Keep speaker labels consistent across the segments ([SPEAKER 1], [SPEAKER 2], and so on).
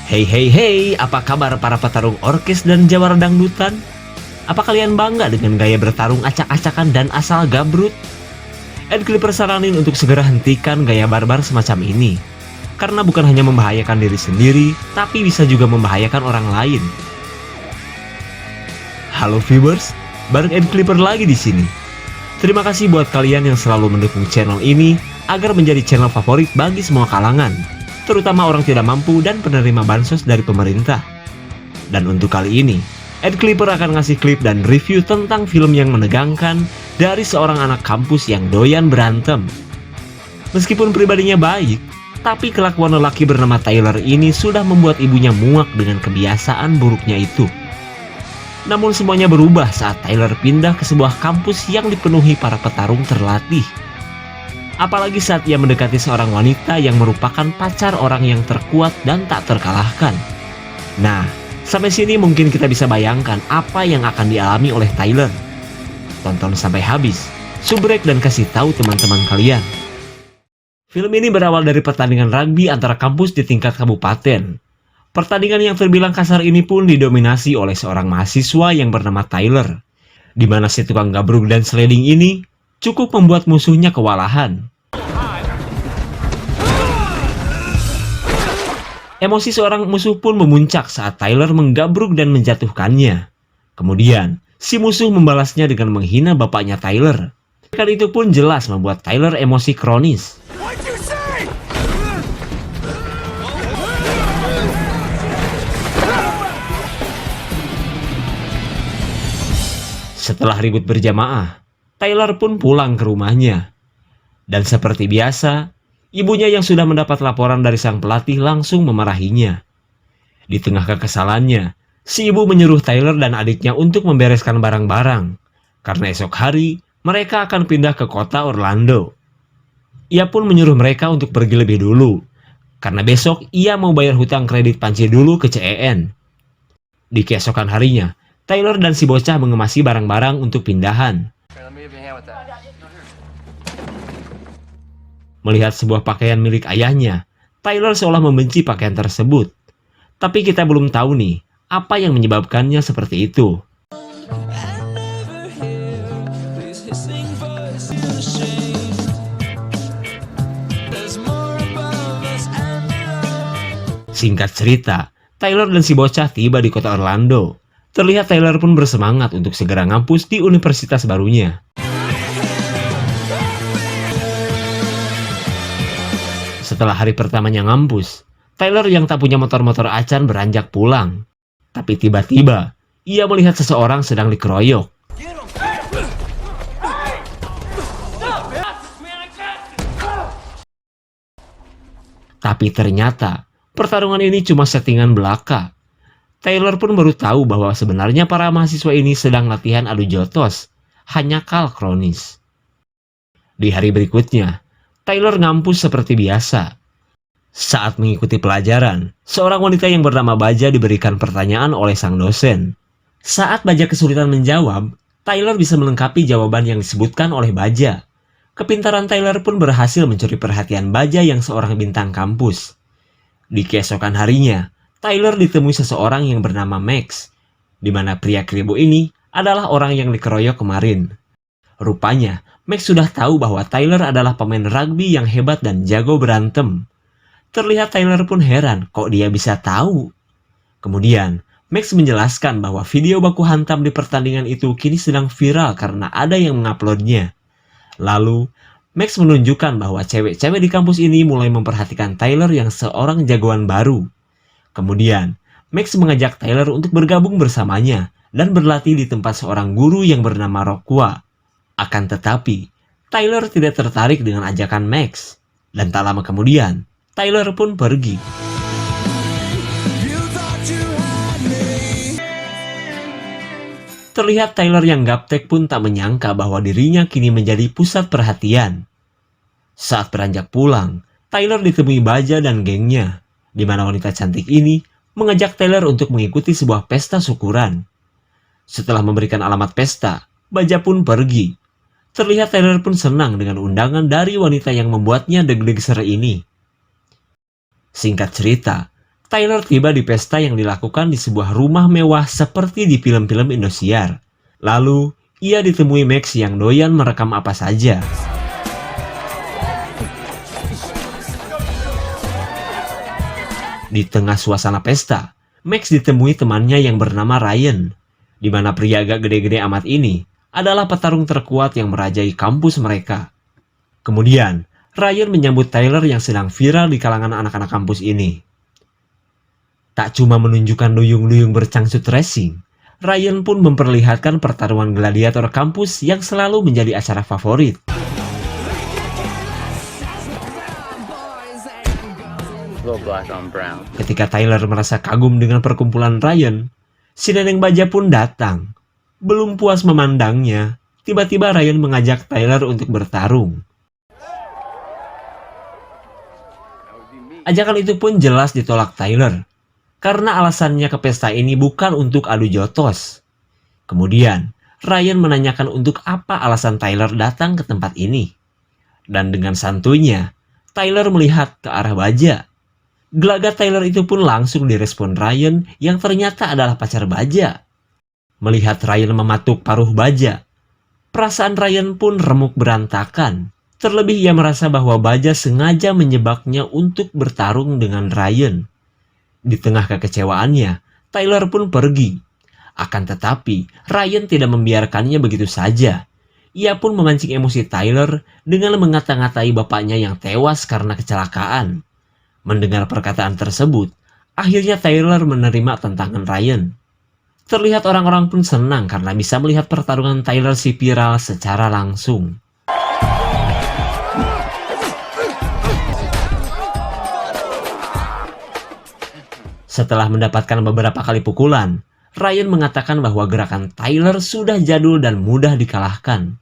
[SPEAKER 1] Hey hey hey, apa kabar para petarung orkes dan jawara dangdutan? Apa kalian bangga dengan gaya bertarung acak-acakan dan asal gabrut? Ed Clipper saranin untuk segera hentikan gaya barbar semacam ini. Karena bukan hanya membahayakan diri sendiri, tapi bisa juga membahayakan orang lain. Halo viewers, bareng Ed Clipper lagi di sini. Terima kasih buat kalian yang selalu mendukung channel ini agar menjadi channel favorit bagi semua kalangan, terutama orang tidak mampu dan penerima bansos dari pemerintah. Dan untuk kali ini, Ed Clipper akan ngasih klip dan review tentang film yang menegangkan dari seorang anak kampus yang doyan berantem. Meskipun pribadinya baik, tapi kelakuan lelaki bernama Tyler ini sudah membuat ibunya muak dengan kebiasaan buruknya itu. Namun semuanya berubah saat Tyler pindah ke sebuah kampus yang dipenuhi para petarung terlatih. Apalagi saat ia mendekati seorang wanita yang merupakan pacar orang yang terkuat dan tak terkalahkan. Nah, sampai sini mungkin kita bisa bayangkan apa yang akan dialami oleh Tyler. Tonton sampai habis, subrek dan kasih tahu teman-teman kalian. Film ini berawal dari pertandingan rugby antara kampus di tingkat kabupaten. Pertandingan yang terbilang kasar ini pun didominasi oleh seorang mahasiswa yang bernama Tyler, di mana si tukang gabruk dan sliding ini cukup membuat musuhnya kewalahan. Emosi seorang musuh pun memuncak saat Tyler menggabruk dan menjatuhkannya. Kemudian, si musuh membalasnya dengan menghina bapaknya Tyler. Tindakan itu pun jelas membuat Tyler emosi kronis. Setelah ribut berjamaah, Tyler pun pulang ke rumahnya. Dan seperti biasa, ibunya yang sudah mendapat laporan dari sang pelatih langsung memarahinya. Di tengah kekesalannya, si ibu menyuruh Tyler dan adiknya untuk membereskan barang-barang, karena esok hari mereka akan pindah ke kota Orlando. Ia pun menyuruh mereka untuk pergi lebih dulu, karena besok ia mau bayar hutang kredit panci dulu ke CEN. Di keesokan harinya, Tyler dan si bocah mengemasi barang-barang untuk pindahan. Melihat sebuah pakaian milik ayahnya, Tyler seolah membenci pakaian tersebut. Tapi kita belum tahu nih, apa yang menyebabkannya seperti itu. Singkat cerita, Tyler dan si bocah tiba di kota Orlando. Terlihat Tyler pun bersemangat untuk segera ngampus di universitas barunya. Setelah hari pertamanya ngampus, Tyler yang tak punya motor-motor acan beranjak pulang. Tapi tiba-tiba, ia melihat seseorang sedang dikeroyok. Tapi ternyata, pertarungan ini cuma settingan belaka. Tyler pun baru tahu bahwa sebenarnya para mahasiswa ini sedang latihan adu jotos, hanya kal kronis. Di hari berikutnya, Tyler ngampus seperti biasa. Saat mengikuti pelajaran, seorang wanita yang bernama Baja diberikan pertanyaan oleh sang dosen. Saat Baja kesulitan menjawab, Tyler bisa melengkapi jawaban yang disebutkan oleh Baja. Kepintaran Tyler pun berhasil mencuri perhatian Baja yang seorang bintang kampus. Di keesokan harinya, Tyler ditemui seseorang yang bernama Max, di mana pria kribo ini adalah orang yang dikeroyok kemarin. Rupanya, Max sudah tahu bahwa Tyler adalah pemain rugby yang hebat dan jago berantem. Terlihat Tyler pun heran kok dia bisa tahu. Kemudian, Max menjelaskan bahwa video baku hantam di pertandingan itu kini sedang viral karena ada yang menguploadnya. Lalu, Max menunjukkan bahwa cewek-cewek di kampus ini mulai memperhatikan Tyler yang seorang jagoan baru. Kemudian, Max mengajak Tyler untuk bergabung bersamanya dan berlatih di tempat seorang guru yang bernama Rockwell. Akan tetapi, Tyler tidak tertarik dengan ajakan Max. Dan tak lama kemudian, Tyler pun pergi. Terlihat Tyler yang gaptek pun tak menyangka bahwa dirinya kini menjadi pusat perhatian. Saat beranjak pulang, Tyler ditemui Baja dan gengnya, di mana wanita cantik ini mengajak Tyler untuk mengikuti sebuah pesta syukuran. Setelah memberikan alamat pesta, Baja pun pergi. Terlihat Tyler pun senang dengan undangan dari wanita yang membuatnya deg-deg ser ini. Singkat cerita, Tyler tiba di pesta yang dilakukan di sebuah rumah mewah seperti di film-film Indosiar. Lalu, ia ditemui Max yang doyan merekam apa saja. Di tengah suasana pesta, Max ditemui temannya yang bernama Ryan, di mana pria agak gede-gede amat ini adalah petarung terkuat yang merajai kampus mereka. Kemudian, Ryan menyambut Tyler yang sedang viral di kalangan anak-anak kampus ini. Tak cuma menunjukkan duyung-duyung bercangsut racing, Ryan pun memperlihatkan pertarungan gladiator kampus yang selalu menjadi acara favorit. Ketika Tyler merasa kagum dengan perkumpulan Ryan, si Neneng Baja pun datang. Belum puas memandangnya, tiba-tiba Ryan mengajak Tyler untuk bertarung. Ajakan itu pun jelas ditolak Tyler, karena alasannya ke pesta ini bukan untuk adu jotos. Kemudian, Ryan menanyakan untuk apa alasan Tyler datang ke tempat ini. Dan dengan santuinya, Tyler melihat ke arah Baja. Gelagat Tyler itu pun langsung direspon Ryan yang ternyata adalah pacar Baja. Melihat Ryan mematuk paruh Baja, perasaan Ryan pun remuk berantakan. Terlebih ia merasa bahwa Baja sengaja menyebaknya untuk bertarung dengan Ryan. Di tengah kekecewaannya, Tyler pun pergi. Akan tetapi, Ryan tidak membiarkannya begitu saja. Ia pun memancing emosi Tyler dengan mengata-ngatai bapaknya yang tewas karena kecelakaan. Mendengar perkataan tersebut, akhirnya Tyler menerima tantangan Ryan. Terlihat orang-orang pun senang karena bisa melihat pertarungan Tyler si viral secara langsung. Setelah mendapatkan beberapa kali pukulan, Ryan mengatakan bahwa gerakan Tyler sudah jadul dan mudah dikalahkan.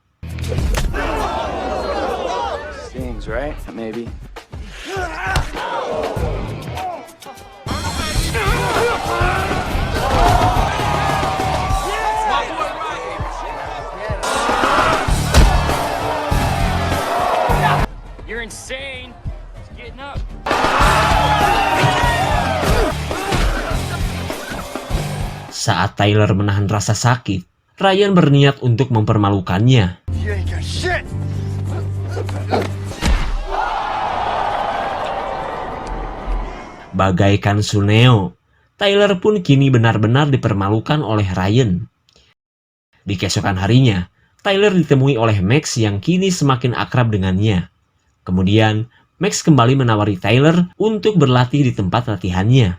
[SPEAKER 2] You're insane. Just getting up.
[SPEAKER 1] Saat Tyler menahan rasa sakit, Ryan berniat untuk mempermalukannya. Bagaikan Suneo, Tyler pun kini benar-benar dipermalukan oleh Ryan. Di keesokan harinya, Tyler ditemui oleh Max yang kini semakin akrab dengannya. Kemudian, Max kembali menawari Tyler untuk berlatih di tempat latihannya,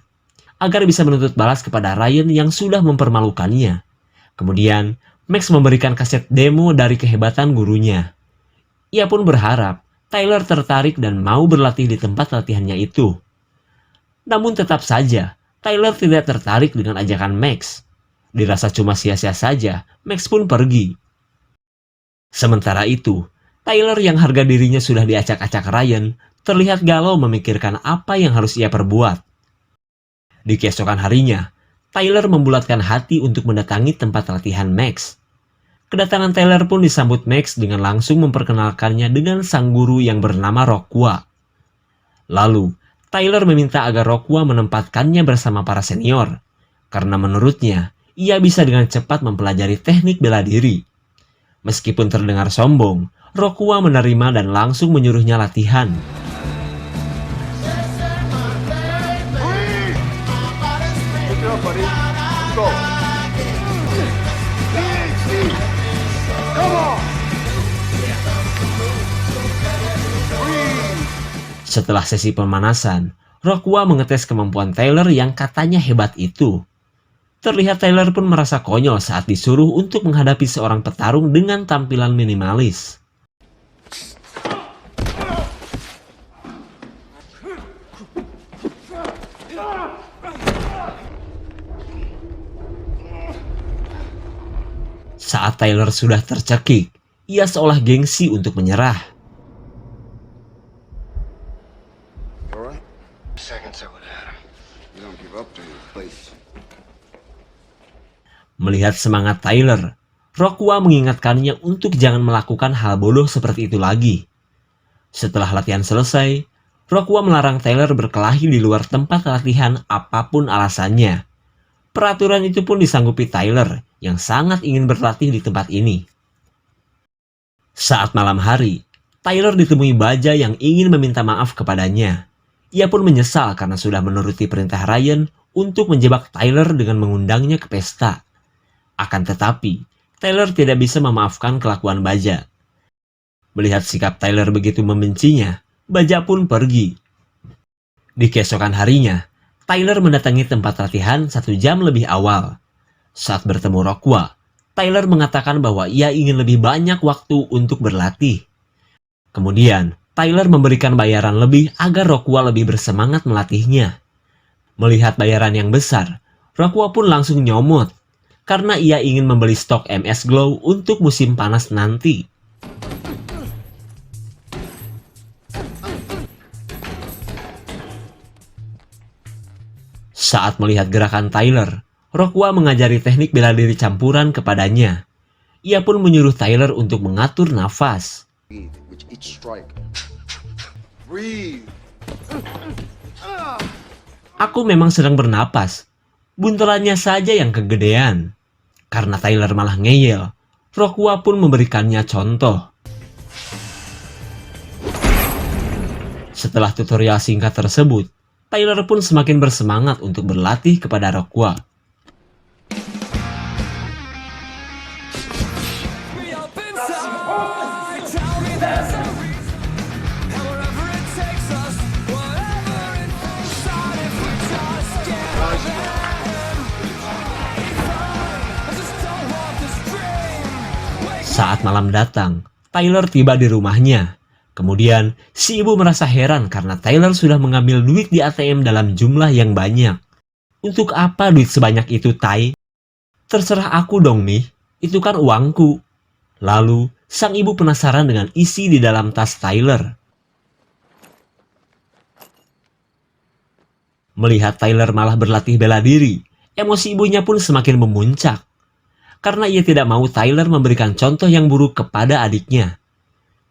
[SPEAKER 1] agar bisa menuntut balas kepada Ryan yang sudah mempermalukannya. Kemudian, Max memberikan kaset demo dari kehebatan gurunya. Ia pun berharap Tyler tertarik dan mau berlatih di tempat latihannya itu. Namun tetap saja, Tyler tidak tertarik dengan ajakan Max. Dirasa cuma sia-sia saja, Max pun pergi. Sementara itu, Tyler yang harga dirinya sudah diacak-acak Ryan, terlihat galau memikirkan apa yang harus ia perbuat. Di keesokan harinya, Tyler membulatkan hati untuk mendatangi tempat latihan Max. Kedatangan Tyler pun disambut Max dengan langsung memperkenalkannya dengan sang guru yang bernama Rockwell. Lalu, Tyler meminta agar Rockwell menempatkannya bersama para senior, karena menurutnya, ia bisa dengan cepat mempelajari teknik bela diri. Meskipun terdengar sombong, Rockwell menerima dan langsung menyuruhnya latihan. Setelah sesi pemanasan, Rockwell mengetes kemampuan Tyler yang katanya hebat itu. Terlihat Tyler pun merasa konyol saat disuruh untuk menghadapi seorang petarung dengan tampilan minimalis. Saat Tyler sudah tercekik, ia seolah gengsi untuk menyerah. Melihat semangat Tyler, Rockwell mengingatkannya untuk jangan melakukan hal bodoh seperti itu lagi. Setelah latihan selesai, Rockwell melarang Tyler berkelahi di luar tempat latihan apapun alasannya. Peraturan itu pun disanggupi Tyler yang sangat ingin berlatih di tempat ini. Saat malam hari, Tyler ditemui Baja yang ingin meminta maaf kepadanya. Ia pun menyesal karena sudah menuruti perintah Ryan untuk menjebak Tyler dengan mengundangnya ke pesta. Akan tetapi, Tyler tidak bisa memaafkan kelakuan Baja. Melihat sikap Tyler begitu membencinya, Baja pun pergi. Di keesokan harinya, Tyler mendatangi tempat latihan 1 jam lebih awal. Saat bertemu Rockwell, Tyler mengatakan bahwa ia ingin lebih banyak waktu untuk berlatih. Kemudian, Tyler memberikan bayaran lebih agar Rockwell lebih bersemangat melatihnya. Melihat bayaran yang besar, Rockwell pun langsung nyomot karena ia ingin membeli stok MS Glow untuk musim panas nanti. Saat melihat gerakan Tyler, Rockwell mengajari teknik bela diri campuran kepadanya. Ia pun menyuruh Tyler untuk mengatur nafas.
[SPEAKER 3] With each strike. Breathe.
[SPEAKER 1] Aku memang sedang bernapas, buntelannya saja yang kegedean. Karena Tyler malah ngeyel, Rockwell pun memberikannya contoh. Setelah tutorial singkat tersebut, Tyler pun semakin bersemangat untuk berlatih kepada Rockwell. Saat malam datang, Tyler tiba di rumahnya. Kemudian, si ibu merasa heran karena Tyler sudah mengambil duit di ATM dalam jumlah yang banyak. Untuk apa duit sebanyak itu, Ty? Terserah aku dong, Mi. Itu kan uangku. Lalu, sang ibu penasaran dengan isi di dalam tas Tyler. Melihat Tyler malah berlatih bela diri, emosi ibunya pun semakin memuncak. Karena ia tidak mau Tyler memberikan contoh yang buruk kepada adiknya.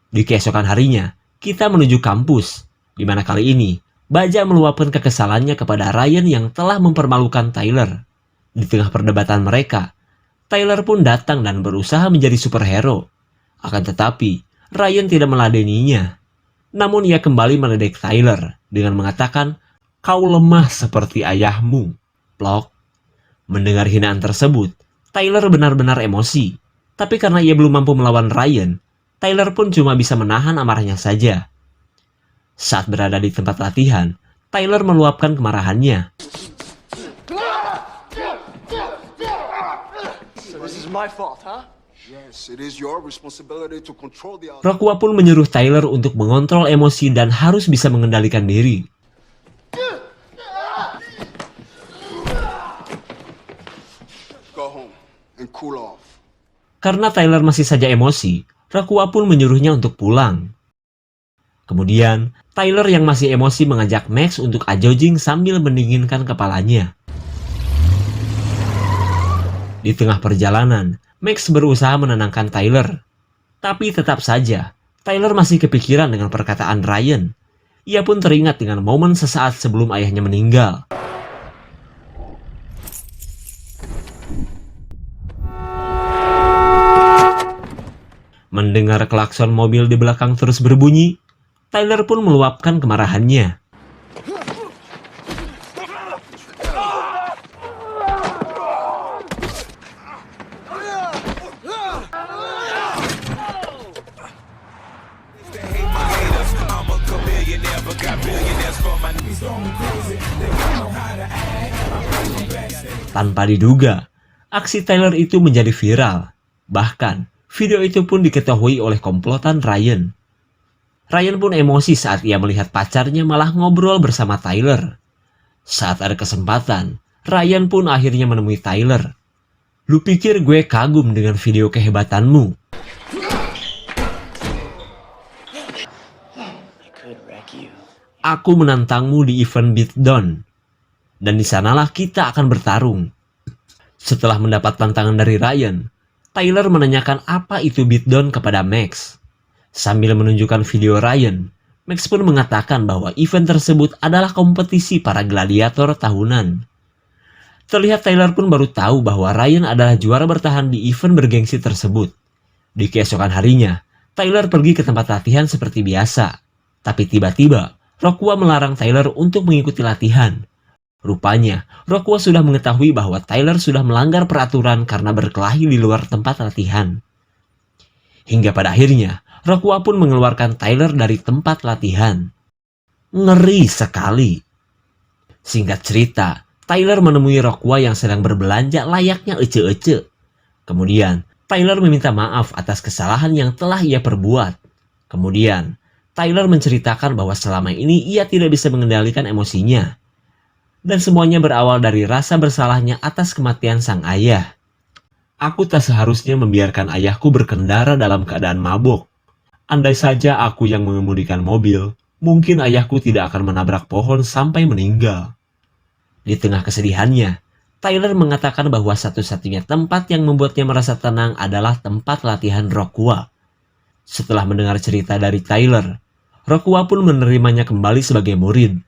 [SPEAKER 1] Di keesokan harinya, kita menuju kampus, di mana kali ini, Baja meluapkan kekesalannya kepada Ryan yang telah mempermalukan Tyler. Di tengah perdebatan mereka, Tyler pun datang dan berusaha menjadi superhero. Akan tetapi, Ryan tidak meladeninya. Namun ia kembali meledek Tyler dengan mengatakan, "Kau lemah seperti ayahmu." Plok. Mendengar hinaan tersebut, Tyler benar-benar emosi. Tapi karena ia belum mampu melawan Ryan, Tyler pun cuma bisa menahan amarahnya saja. Saat berada di tempat latihan, Tyler meluapkan kemarahannya.
[SPEAKER 3] So this is my fault, huh? Yes, it is your responsibility to control the other.
[SPEAKER 1] Rockwell pun menyuruh Tyler untuk mengontrol emosi dan harus bisa mengendalikan diri.
[SPEAKER 3] Go home and cool off.
[SPEAKER 1] Karena Tyler masih saja emosi, Rockwell pun menyuruhnya untuk pulang. Kemudian, Tyler yang masih emosi mengajak Max untuk ajojing sambil mendinginkan kepalanya. Di tengah perjalanan, Max berusaha menenangkan Tyler. Tapi tetap saja, Tyler masih kepikiran dengan perkataan Ryan. Ia pun teringat dengan momen sesaat sebelum ayahnya meninggal. Mendengar klakson mobil di belakang terus berbunyi, Tyler pun meluapkan kemarahannya. Tanpa diduga, aksi Tyler itu menjadi viral. Bahkan, video itu pun diketahui oleh komplotan Ryan. Ryan pun emosi saat ia melihat pacarnya malah ngobrol bersama Tyler. Saat ada kesempatan, Ryan pun akhirnya menemui Tyler. "Lu pikir gue kagum dengan video kehebatanmu?" "Aku menantangmu di event Beatdown. Dan di sanalah kita akan bertarung." Setelah mendapat tantangan dari Ryan, Tyler menanyakan apa itu Beatdown kepada Max. Sambil menunjukkan video Ryan, Max pun mengatakan bahwa event tersebut adalah kompetisi para gladiator tahunan. Terlihat Tyler pun baru tahu bahwa Ryan adalah juara bertahan di event bergengsi tersebut. Di keesokan harinya, Tyler pergi ke tempat latihan seperti biasa. Tapi tiba-tiba, Rockwell melarang Tyler untuk mengikuti latihan. Rupanya, Rockwell sudah mengetahui bahwa Tyler sudah melanggar peraturan karena berkelahi di luar tempat latihan. Hingga pada akhirnya, Rockwell pun mengeluarkan Tyler dari tempat latihan. Ngeri sekali. Singkat cerita, Tyler menemui Rockwell yang sedang berbelanja layaknya ece-ece. Kemudian, Tyler meminta maaf atas kesalahan yang telah ia perbuat. Kemudian, Tyler menceritakan bahwa selama ini ia tidak bisa mengendalikan emosinya. Dan semuanya berawal dari rasa bersalahnya atas kematian sang ayah. Aku tak seharusnya membiarkan ayahku berkendara dalam keadaan mabuk. Andai saja aku yang mengemudikan mobil, mungkin ayahku tidak akan menabrak pohon sampai meninggal. Di tengah kesedihannya, Tyler mengatakan bahwa satu-satunya tempat yang membuatnya merasa tenang adalah tempat latihan Rockwell. Setelah mendengar cerita dari Tyler, Rockwell pun menerimanya kembali sebagai murid.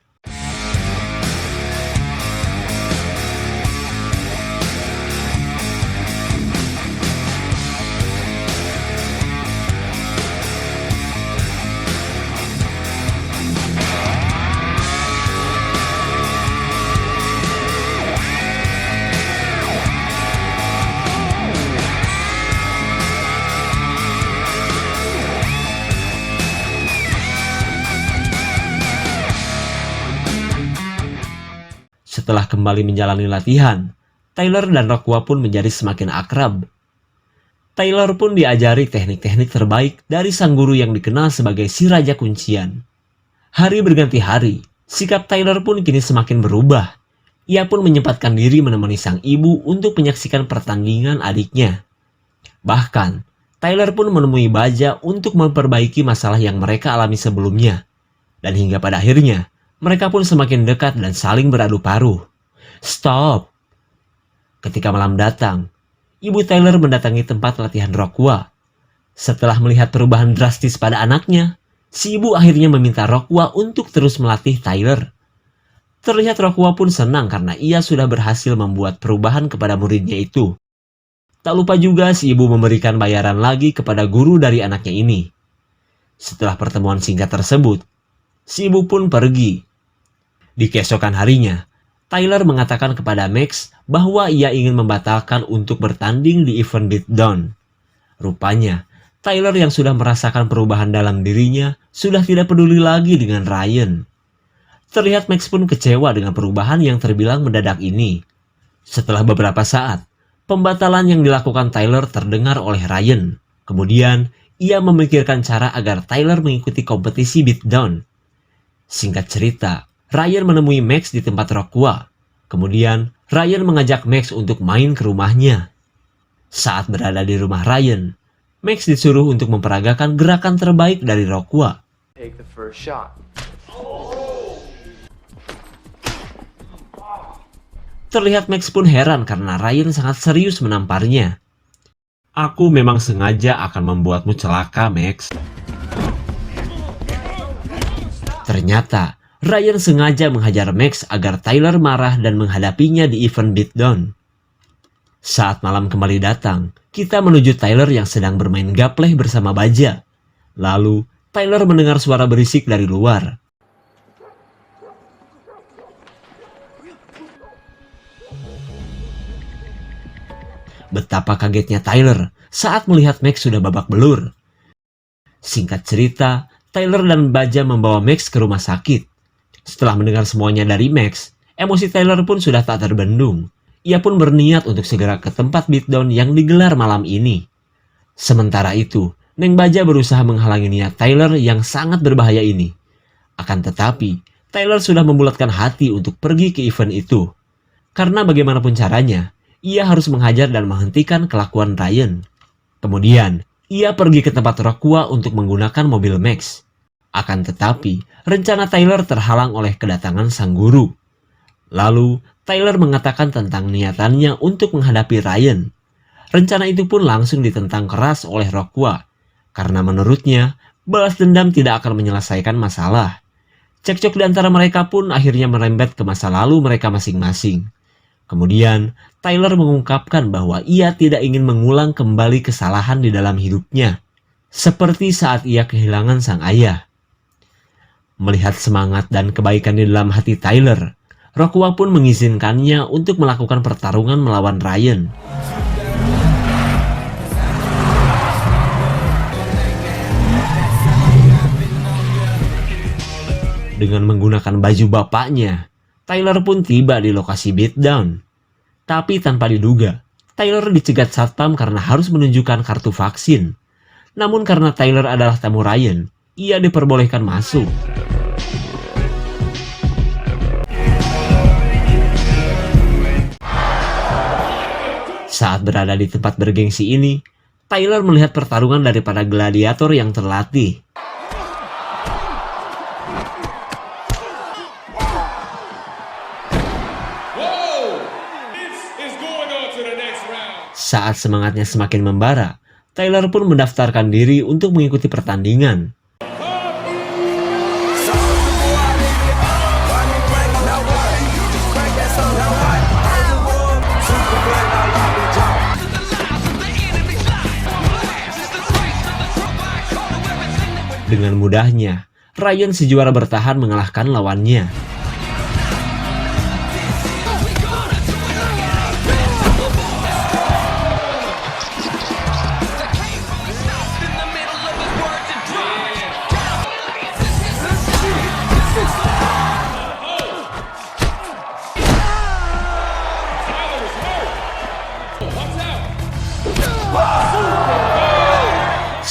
[SPEAKER 1] Setelah kembali menjalani latihan, Tyler dan Rockwell pun menjadi semakin akrab. Tyler pun diajari teknik-teknik terbaik dari sang guru yang dikenal sebagai si Raja Kuncian. Hari berganti hari, sikap Tyler pun kini semakin berubah. Ia pun menyempatkan diri menemani sang ibu untuk menyaksikan pertandingan adiknya. Bahkan, Tyler pun menemui Baja untuk memperbaiki masalah yang mereka alami sebelumnya. Dan hingga pada akhirnya, mereka pun semakin dekat dan saling beradu paruh. Stop! Ketika malam datang, ibu Tyler mendatangi tempat latihan Rockwell. Setelah melihat perubahan drastis pada anaknya, si ibu akhirnya meminta Rockwell untuk terus melatih Tyler. Terlihat Rockwell pun senang karena ia sudah berhasil membuat perubahan kepada muridnya itu. Tak lupa juga si ibu memberikan bayaran lagi kepada guru dari anaknya ini. Setelah pertemuan singkat tersebut, si ibu pun pergi. Di keesokan harinya, Tyler mengatakan kepada Max bahwa ia ingin membatalkan untuk bertanding di event Beatdown. Rupanya, Tyler yang sudah merasakan perubahan dalam dirinya sudah tidak peduli lagi dengan Ryan. Terlihat Max pun kecewa dengan perubahan yang terbilang mendadak ini. Setelah beberapa saat, pembatalan yang dilakukan Tyler terdengar oleh Ryan. Kemudian, ia memikirkan cara agar Tyler mengikuti kompetisi Beatdown. Singkat cerita, Ryan menemui Max di tempat Rockwell. Kemudian, Ryan mengajak Max untuk main ke rumahnya. Saat berada di rumah Ryan, Max disuruh untuk memperagakan gerakan terbaik dari Rockwell.
[SPEAKER 4] Take the first shot.
[SPEAKER 1] Terlihat Max pun heran karena Ryan sangat serius menamparnya. Aku memang sengaja akan membuatmu celaka, Max. Ternyata, Ryan sengaja menghajar Max agar Tyler marah dan menghadapinya di event Beatdown. Saat malam kembali datang, kita menuju Tyler yang sedang bermain gapleh bersama Baja. Lalu, Tyler mendengar suara berisik dari luar. Betapa kagetnya Tyler saat melihat Max sudah babak belur. Singkat cerita, Tyler dan Baja membawa Max ke rumah sakit. Setelah mendengar semuanya dari Max, emosi Tyler pun sudah tak terbendung. Ia pun berniat untuk segera ke tempat beatdown yang digelar malam ini. Sementara itu, Neng Baja berusaha menghalangi niat Tyler yang sangat berbahaya ini. Akan tetapi, Tyler sudah membulatkan hati untuk pergi ke event itu. Karena bagaimanapun caranya, ia harus menghajar dan menghentikan kelakuan Ryan. Kemudian, ia pergi ke tempat Rockwell untuk menggunakan mobil Max. Akan tetapi, rencana Tyler terhalang oleh kedatangan sang guru. Lalu, Tyler mengatakan tentang niatannya untuk menghadapi Ryan. Rencana itu pun langsung ditentang keras oleh Rockwell, karena menurutnya, balas dendam tidak akan menyelesaikan masalah. Cekcok di antara mereka pun akhirnya merembet ke masa lalu mereka masing-masing. Kemudian, Tyler mengungkapkan bahwa ia tidak ingin mengulang kembali kesalahan di dalam hidupnya, seperti saat ia kehilangan sang ayah. Melihat semangat dan kebaikan di dalam hati Tyler, Rockwell pun mengizinkannya untuk melakukan pertarungan melawan Ryan. Dengan menggunakan baju bapaknya, Tyler pun tiba di lokasi beatdown. Tapi tanpa diduga, Tyler dicegat satpam karena harus menunjukkan kartu vaksin. Namun karena Tyler adalah tamu Ryan, ia diperbolehkan masuk. Saat berada di tempat bergengsi ini, Tyler melihat pertarungan dari para gladiator yang terlatih. Saat semangatnya semakin membara, Tyler pun mendaftarkan diri untuk mengikuti pertandingan. Dengan mudahnya, Ryan si juara bertahan mengalahkan lawannya.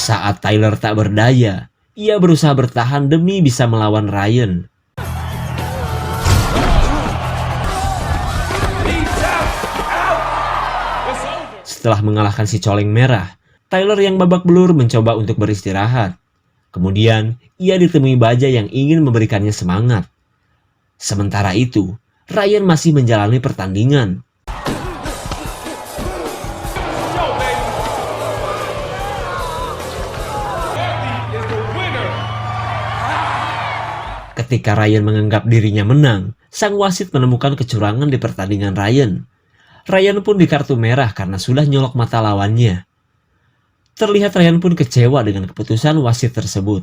[SPEAKER 1] Saat Tyler tak berdaya, ia berusaha bertahan demi bisa melawan Ryan. Setelah mengalahkan si coleng merah, Tyler yang babak belur mencoba untuk beristirahat. Kemudian, ia ditemui Baja yang ingin memberikannya semangat. Sementara itu, Ryan masih menjalani pertandingan. Ketika Ryan menganggap dirinya menang, sang wasit menemukan kecurangan di pertandingan Ryan. Ryan pun di kartu merah karena sudah nyolok mata lawannya. Terlihat Ryan pun kecewa dengan keputusan wasit tersebut.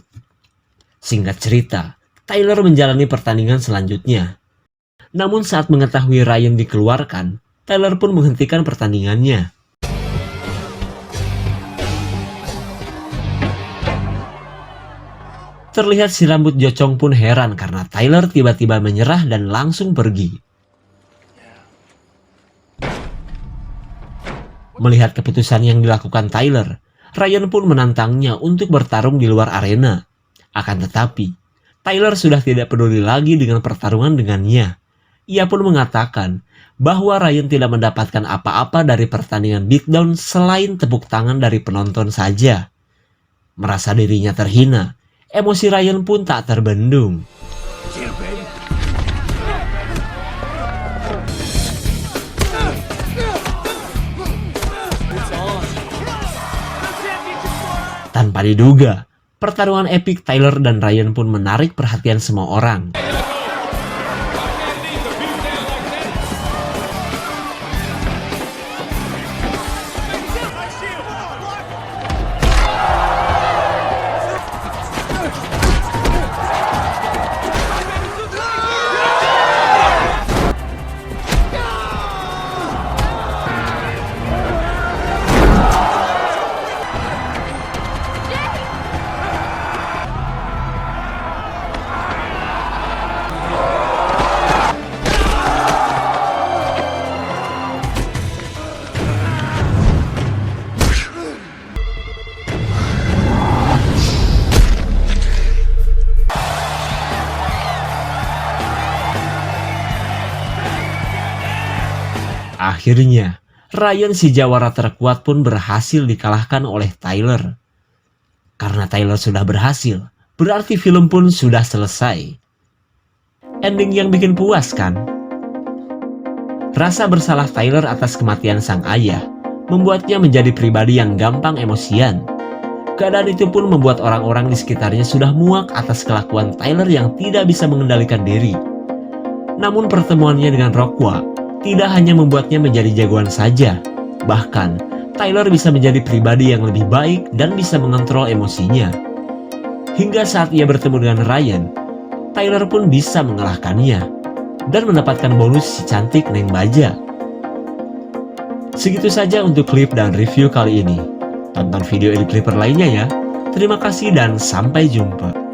[SPEAKER 1] Singkat cerita, Tyler menjalani pertandingan selanjutnya. Namun saat mengetahui Ryan dikeluarkan, Tyler pun menghentikan pertandingannya. Terlihat si rambut Jocong pun heran karena Tyler tiba-tiba menyerah dan langsung pergi. Melihat keputusan yang dilakukan Tyler, Ryan pun menantangnya untuk bertarung di luar arena. Akan tetapi, Tyler sudah tidak peduli lagi dengan pertarungan dengannya. Ia pun mengatakan bahwa Ryan tidak mendapatkan apa-apa dari pertandingan beatdown selain tepuk tangan dari penonton saja. Merasa dirinya terhina, emosi Ryan pun tak terbendung. Tanpa diduga, pertarungan epik Tyler dan Ryan pun menarik perhatian semua orang. Akhirnya, Ryan si jawara terkuat pun berhasil dikalahkan oleh Tyler. Karena Tyler sudah berhasil, berarti film pun sudah selesai. Ending yang bikin puas kan? Rasa bersalah Tyler atas kematian sang ayah membuatnya menjadi pribadi yang gampang emosian. Keadaan itu pun membuat orang-orang di sekitarnya sudah muak atas kelakuan Tyler yang tidak bisa mengendalikan diri. Namun pertemuannya dengan Rockwell tidak hanya membuatnya menjadi jagoan saja, bahkan Tyler bisa menjadi pribadi yang lebih baik dan bisa mengontrol emosinya. Hingga saat ia bertemu dengan Ryan, Tyler pun bisa mengalahkannya dan mendapatkan bonus si cantik Neng Baja. Segitu saja untuk klip dan review kali ini. Tonton video Elite Clipper lainnya ya. Terima kasih dan sampai jumpa.